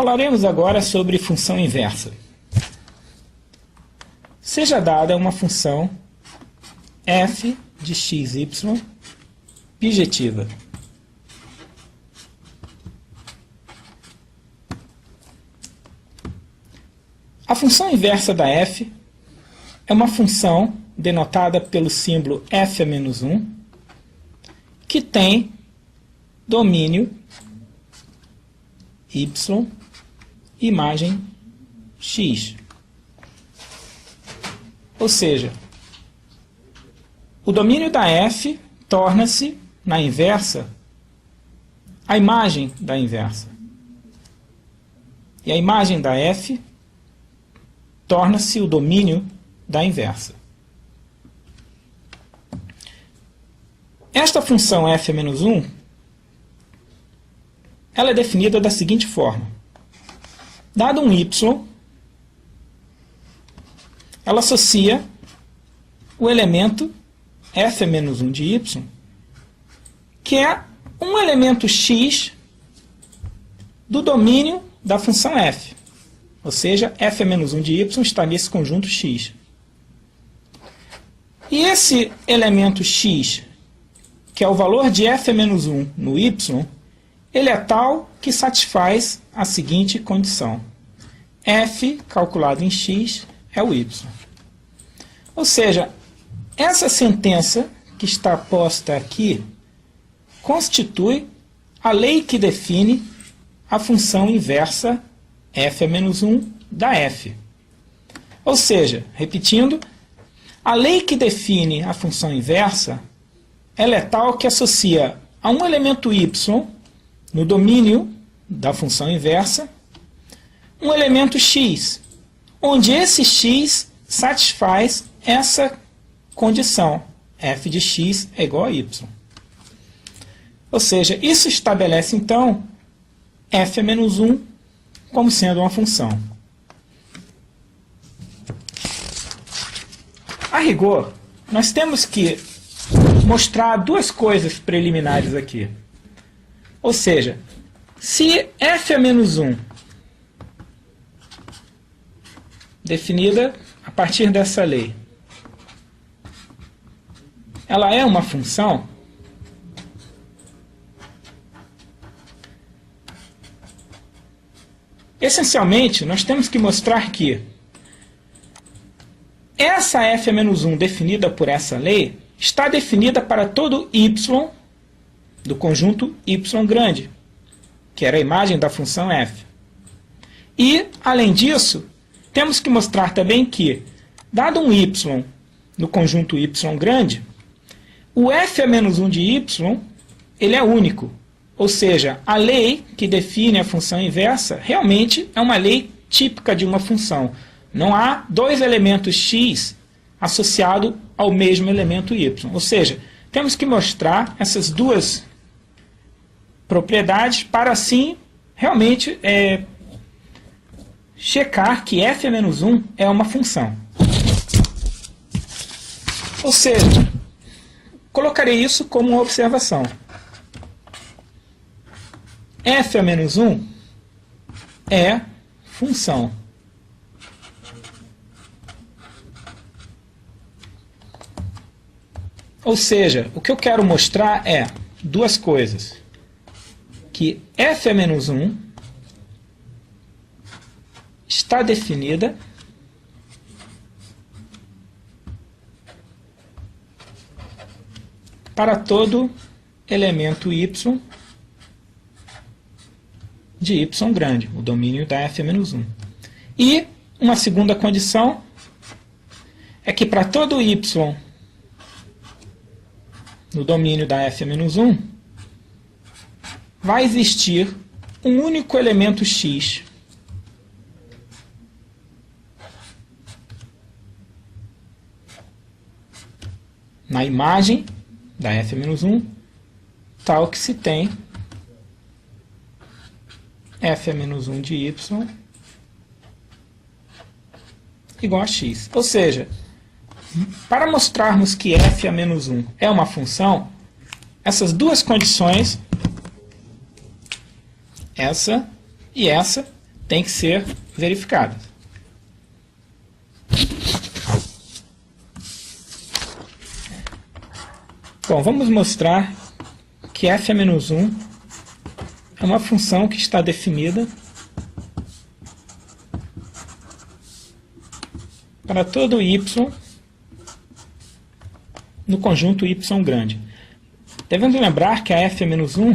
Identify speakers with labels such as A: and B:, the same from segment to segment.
A: Falaremos agora sobre função inversa. Seja dada uma função f de x, y bijetiva. A função inversa da f é uma função denotada pelo símbolo f a menos 1, que tem domínio y, imagem x. Ou seja, o domínio da f torna-se, na inversa, a imagem da inversa. E a imagem da f torna-se o domínio da inversa. Esta função f a menos 1, ela é definida da seguinte forma. Dado um y, ela associa o elemento f a menos 1 de y, que é um elemento x do domínio da função f. Ou seja, f a menos 1 de y está nesse conjunto x. E esse elemento x, que é o valor de f a menos 1 no y, ele é tal que satisfaz a seguinte condição. F calculado em x é o y. Ou seja, essa sentença que está posta aqui constitui a lei que define a função inversa f a menos 1 da f. Ou seja, repetindo, a lei que define a função inversa, ela é tal que associa a um elemento y no domínio da função inversa um elemento x, onde esse x satisfaz essa condição, f de x é igual a y. Ou seja, isso estabelece então f a menos 1 como sendo uma função. A rigor, nós temos que mostrar duas coisas preliminares aqui. Ou seja, se f a menos 1, definida a partir dessa lei, ela é uma função, essencialmente, nós temos que mostrar que essa f a menos 1 definida por essa lei está definida para todo y do conjunto y grande, que era a imagem da função f. E, além disso, temos que mostrar também que, dado um y no conjunto y grande, o f a menos 1 de y ele é único. Ou seja, a lei que define a função inversa realmente é uma lei típica de uma função. Não há dois elementos x associados ao mesmo elemento y. Ou seja, temos que mostrar essas duas propriedades para assim realmente checar que f a menos 1 é uma função. Ou seja, colocarei isso como uma observação. f a menos 1 é função. Ou seja, o que eu quero mostrar é duas coisas. Que f a menos 1 está definida para todo elemento y de y grande, o domínio da f a menos 1. E uma segunda condição é que para todo y no domínio da f a menos 1 vai existir um único elemento x na imagem da f a menos 1, tal que se tem f a menos 1 de y igual a x. Ou seja, para mostrarmos que f a menos 1 é uma função, essas duas condições, essa e essa, têm que ser verificadas. Bom, vamos mostrar que f a menos 1 é uma função que está definida para todo y no conjunto y grande. Devemos lembrar que a f a menos 1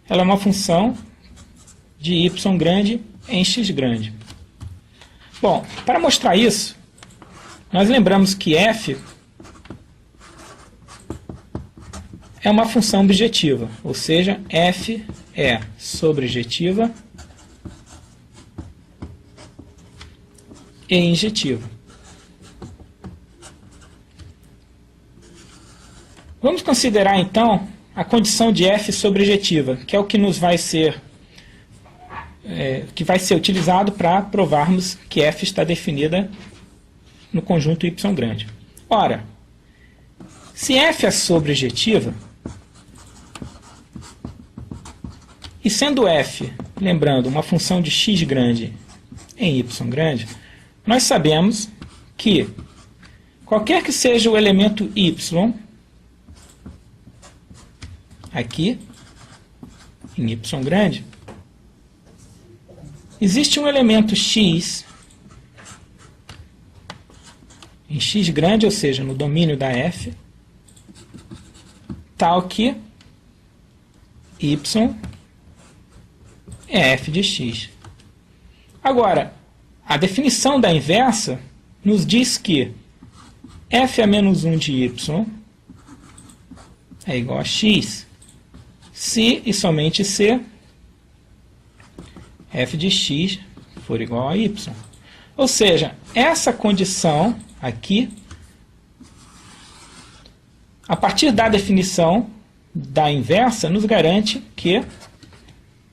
A: ela é uma função de y grande em x grande. Bom, para mostrar isso, nós lembramos que f é uma função objetiva, ou seja, f é sobrejetiva e injetiva. Vamos considerar então a condição de f sobrejetiva, que é o que vai ser utilizado para provarmos que f está definida no conjunto y grande. Ora, se f é sobrejetiva, e sendo f, lembrando, uma função de x grande em y grande, nós sabemos que qualquer que seja o elemento y, aqui, em y grande, existe um elemento x em x grande, ou seja, no domínio da f, tal que y é f de x. Agora, a definição da inversa nos diz que f a menos 1 de y é igual a x, se e somente se f de x for igual a y. Ou seja, essa condição aqui, a partir da definição da inversa, nos garante que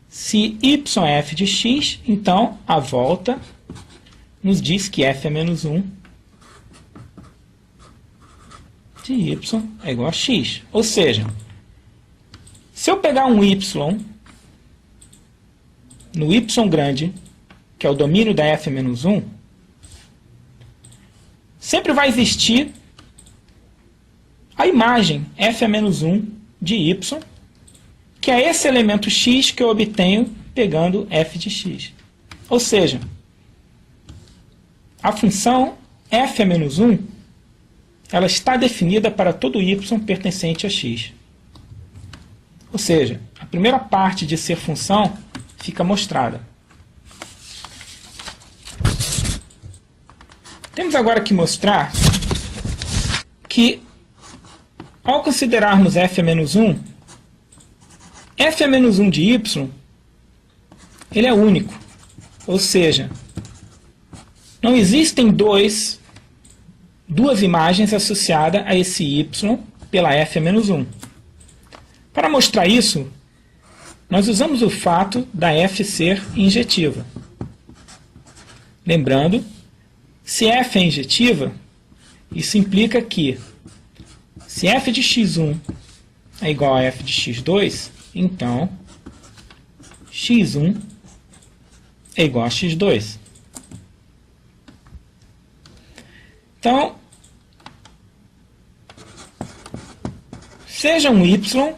A: se y é f de x, então a volta nos diz que f a menos 1 de y é igual a x. Ou seja, se eu pegar um y no y grande, que é o domínio da f a menos 1, sempre vai existir a imagem f a menos 1 de y, que é esse elemento x que eu obtenho pegando f de x. Ou seja, a função f a menos 1 ela está definida para todo y pertencente a x. Ou seja, a primeira parte de ser função fica mostrada. Temos agora que mostrar que, ao considerarmos f a menos 1, f a menos 1 de y, ele é único. Ou seja, não existem duas imagens associadas a esse y pela f a menos 1. Para mostrar isso, nós usamos o fato da f ser injetiva. Lembrando, se f é injetiva, isso implica que, se f de x1 é igual a f de x2, então x1 é igual a x2. Então, seja um y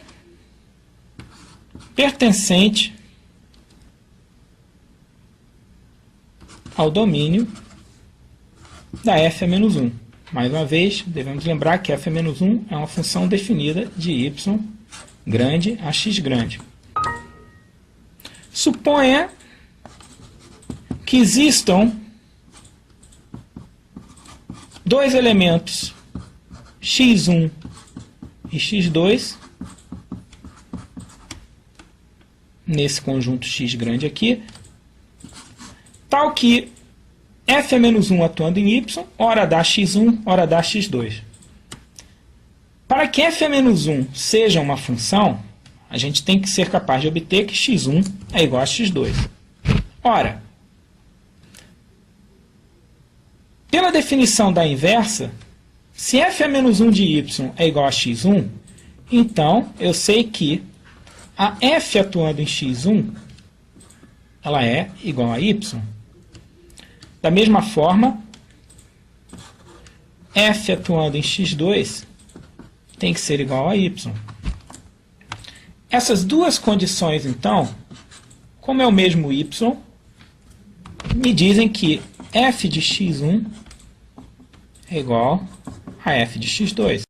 A: pertencente ao domínio da f a menos 1. Mais uma vez, devemos lembrar que f a menos 1 é uma função definida de y grande a x grande. Suponha que existam dois elementos, x1 e x2, nesse conjunto x grande aqui, tal que f a menos 1 atuando em y, ora dá x1, ora dá x2. Para que f a menos 1 seja uma função, a gente tem que ser capaz de obter que x1 é igual a x2. Ora, pela definição da inversa, se f a menos 1 de y é igual a x1, então eu sei que a f atuando em x1 ela é igual a y. Da mesma forma, f atuando em x2 tem que ser igual a y. Essas duas condições, então, como é o mesmo y, me dizem que f de x1 é igual a f de x2.